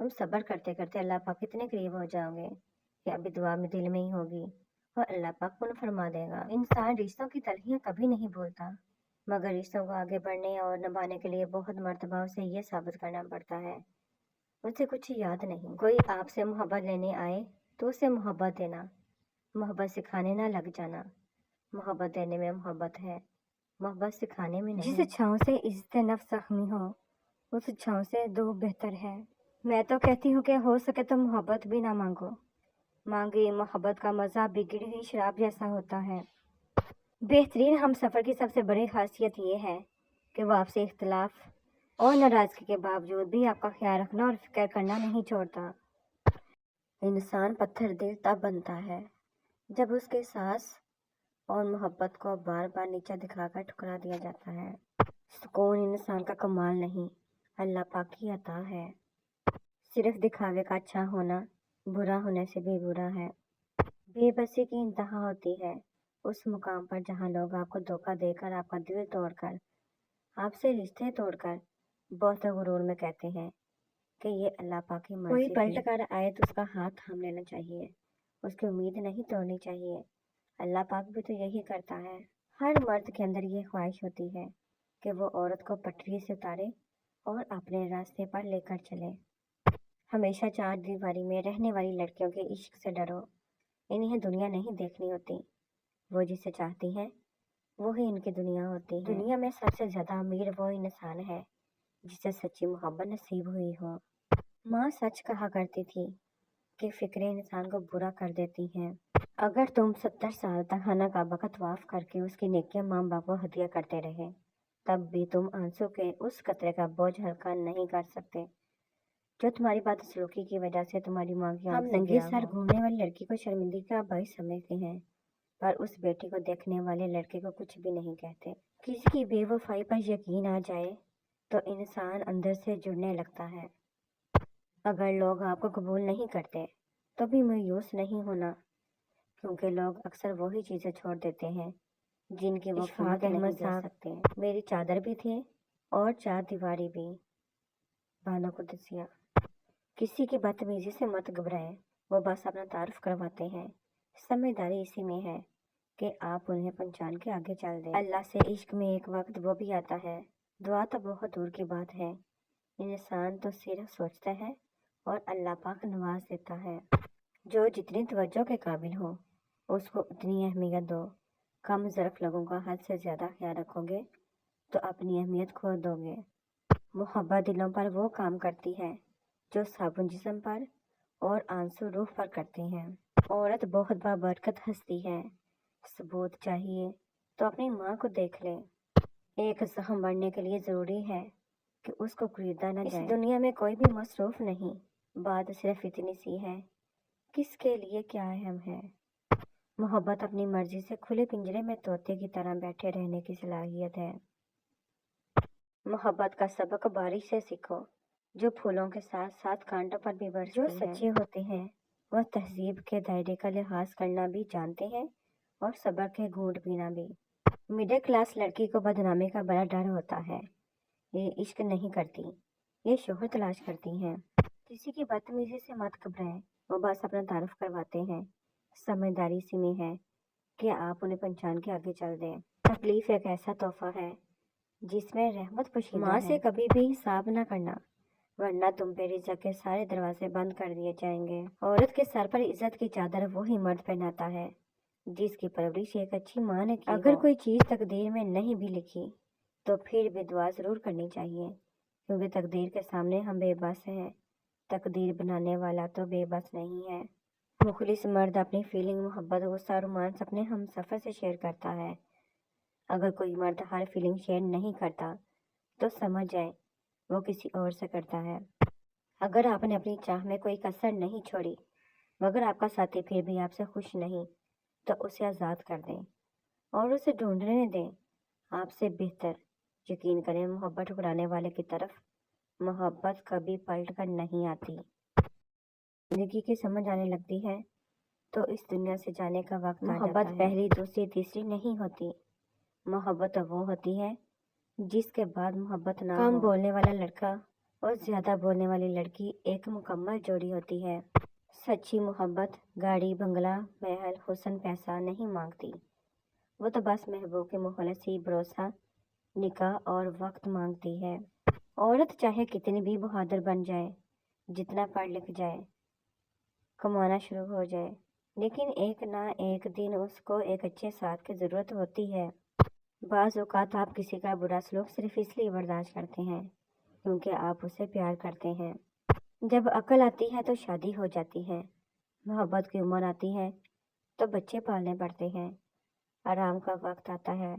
تم صبر کرتے کرتے اللہ پاک کتنے قریب ہو جاؤ گے کہ ابھی دعا میں دل میں ہی ہوگی اور اللہ پاک پن فرما دے گا۔ انسان رشتوں کی تلخیاں کبھی نہیں بھولتا، مگر رشتوں کو آگے بڑھنے اور نبھانے کے لیے بہت مرتبہ اسے یہ ثابت کرنا پڑتا ہے اسے کچھ یاد نہیں۔ کوئی آپ سے محبت لینے آئے تو اسے محبت دینا، محبت سکھانے نہ لگ جانا۔ محبت دینے میں محبت ہے، محبت سکھانے میں نہیں۔ جس چھاؤں سے عزت نفس زخمی ہو اس چھاؤں سے دو بہتر ہے۔ میں تو کہتی ہوں کہ ہو سکے تو محبت بھی نہ مانگو، مانگی محبت کا مزہ بگڑی ہوئی شراب جیسا ہوتا ہے۔ بہترین ہم سفر کی سب سے بڑی خاصیت یہ ہے کہ وہ آپ سے اختلاف اور ناراضگی کے باوجود بھی آپ کا خیال رکھنا اور فکر کرنا نہیں چھوڑتا۔ انسان پتھر دل تب بنتا ہے جب اس کے ساس اور محبت کو بار بار نیچا دکھا کر ٹھکرا دیا جاتا ہے۔ سکون انسان کا کمال نہیں، اللہ پاک کی عطا ہے۔ صرف دکھاوے کا اچھا ہونا برا ہونے سے بھی برا ہے۔ بے بسی کی انتہا ہوتی ہے اس مقام پر جہاں لوگ آپ کو دھوکہ دے کر، آپ کا دل توڑ کر، آپ سے رشتے توڑ کر بہت غرور میں کہتے ہیں کہ یہ اللہ پاک کی مرضی تھی۔ کوئی پلٹ کر آئے تو اس کا ہاتھ تھام لینا چاہیے، اس کی امید نہیں توڑنی چاہیے۔ اللہ پاک بھی تو یہی کرتا ہے۔ ہر مرد کے اندر یہ خواہش ہوتی ہے کہ وہ عورت کو پٹری سے اتارے اور اپنے راستے پر لے کر چلے۔ ہمیشہ چار دیواری میں رہنے والی لڑکیوں کے عشق سے ڈرو، انہیں دنیا نہیں دیکھنی ہوتی، وہ جسے چاہتی ہیں وہی ان کی دنیا ہوتی ہے۔ دنیا میں سب سے زیادہ امیر وہ انسان ہے جسے سچی محبت نصیب ہوئی ہو۔ ماں سچ کہا کرتی تھی کہ فکریں انسان کو برا کر دیتی ہیں۔ اگر تم 70 سال تک خانہ کعبہ کا طواف کر کے اس کی نیکیاں ماں باپ کو ہدیہ کرتے رہے تب بھی تم آنسو کے اس قطرے کا بوجھ ہلکا نہیں کر سکتے جو تمہاری بدسلوکی کی وجہ سے تمہاری ماں کی آنکھ سے ننگی سر گھومنے والی لڑکی کو شرمندگی کا باعث سمجھتے ہیں، پر اس بیٹی کو دیکھنے والے لڑکے کو کچھ بھی نہیں کہتے۔ کسی کی بے وفائی پر یقین آ جائے تو انسان اندر سے جڑنے لگتا ہے۔ اگر لوگ آپ کو قبول نہیں کرتے تو بھی مایوس نہیں ہونا، کیونکہ لوگ اکثر وہی چیزیں چھوڑ دیتے ہیں جن کی وہ قیمت نہیں دے سکتے۔ میری چادر بھی تھی اور چار دیواری بھی۔ بانو قدسیہ۔ کسی کی بدتمیزی سے مت گھبرائیں، وہ بس اپنا تعارف کرواتے ہیں۔ سمجھداری اسی میں ہے کہ آپ انہیں پہچان کے آگے چل دیں۔ اللہ سے عشق میں ایک وقت وہ بھی آتا ہے، دعا تو بہت دور کی بات ہے، انسان تو صرف سوچتا ہے اور اللہ پاک نواز دیتا ہے۔ جو جتنی توجہ کے قابل ہو اس کو اتنی اہمیت دو۔ کم ظرف لوگوں کا حد سے زیادہ خیال رکھو گے تو اپنی اہمیت کھو دو گے۔ محبت دلوں پر وہ کام کرتی ہے جو صابن جسم پر اور آنسو روح پر کرتے ہیں۔ عورت بہت بابرکت ہستی ہے، ثبوت چاہیے تو اپنی ماں کو دیکھ لے۔ ایک زخم بڑھنے کے لیے ضروری ہے کہ اس کو خریدا نہ جائے۔ اس دنیا میں کوئی بھی مصروف نہیں، بات صرف اتنی سی ہے کس کے لیے کیا اہم ہے۔ محبت اپنی مرضی سے کھلے پنجرے میں طوطے کی طرح بیٹھے رہنے کی صلاحیت ہے۔ محبت کا سبق بارش سے سیکھو جو پھولوں کے ساتھ ساتھ کانٹوں پر بھی برستی ہے۔ جو سچے ہوتے ہیں وہ تہذیب کے دائرے کا لحاظ کرنا بھی جانتے ہیں اور صبر کے گھونٹ پینا بھی۔ مڈل کلاس لڑکی کو بدنامی کا بڑا ڈر ہوتا ہے، یہ عشق نہیں کرتی، یہ شوہر تلاش کرتی ہیں۔ کسی کی بدتمیزی سے مت گھبرائیں، وہ بس اپنا تعارف کرواتے ہیں۔ سمجھداری اسی میں ہے کہ آپ انہیں پہچان کے آگے چل دیں۔ تکلیف ایک ایسا تحفہ ہے جس میں رحمت پوشیدہ ہے۔ ماں سے کبھی بھی حساب نہ کرنا ورنہ تم پہ رزق کے سارے دروازے بند کر دیے جائیں گے۔ عورت کے سر پر عزت کی چادر وہی مرد پہناتا ہے جس کی پرورش ایک اچھی ماں نے کی ہو۔ اگر کوئی چیز تقدیر میں نہیں بھی لکھی تو پھر بھی دعا ضرور کرنی چاہیے، کیونکہ تقدیر کے سامنے ہم بے بس ہیں، تقدیر بنانے والا تو بے بس نہیں ہے۔ مخلص مرد اپنی فیلنگ، محبت، غصہ اور رومانس اپنے ہم سفر سے شیئر کرتا ہے۔ اگر کوئی مرد ہر فیلنگ شیئر نہیں کرتا تو سمجھ جائیں وہ کسی اور سے کرتا ہے۔ اگر آپ نے اپنی چاہ میں کوئی کسر نہیں چھوڑی مگر آپ کا ساتھی پھر بھی آپ سے خوش نہیں تو اسے آزاد کر دیں اور اسے ڈھونڈنے دیں آپ سے بہتر۔ یقین کریں محبت ٹھکرانے والے کی طرف محبت کبھی پلٹ کر نہیں آتی۔ زندگی کی سمجھ آنے لگتی ہے تو اس دنیا سے جانے کا وقت آ جاتا ہے۔ محبت پہلی، دوسری، تیسری نہیں ہوتی، محبت وہ ہوتی ہے جس کے بعد محبت نہ ہو۔ کم بولنے والا لڑکا اور زیادہ بولنے والی لڑکی ایک مکمل جوڑی ہوتی ہے۔ سچی محبت گاڑی بنگلہ محل حسن پیسہ نہیں مانگتی، وہ تو بس محبوب کے مخلصی بھروسہ نکاح اور وقت مانگتی ہے۔ عورت چاہے کتنی بھی بہادر بن جائے، جتنا پڑھ لکھ جائے، کمانا شروع ہو جائے، لیکن ایک نہ ایک دن اس کو ایک اچھے ساتھ کی ضرورت ہوتی ہے۔ بعض اوقات آپ کسی کا برا سلوک صرف اس لیے برداشت کرتے ہیں کیونکہ آپ اسے پیار کرتے ہیں۔ جب عقل آتی ہے تو شادی ہو جاتی ہے، محبت کی عمر آتی ہے تو بچے پالنے پڑتے ہیں، آرام کا وقت آتا ہے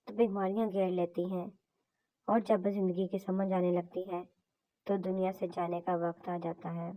تو بیماریاں گھیر لیتی ہیں، اور جب زندگی کی سمجھ آنے لگتی ہے تو دنیا سے جانے کا وقت آ جاتا ہے۔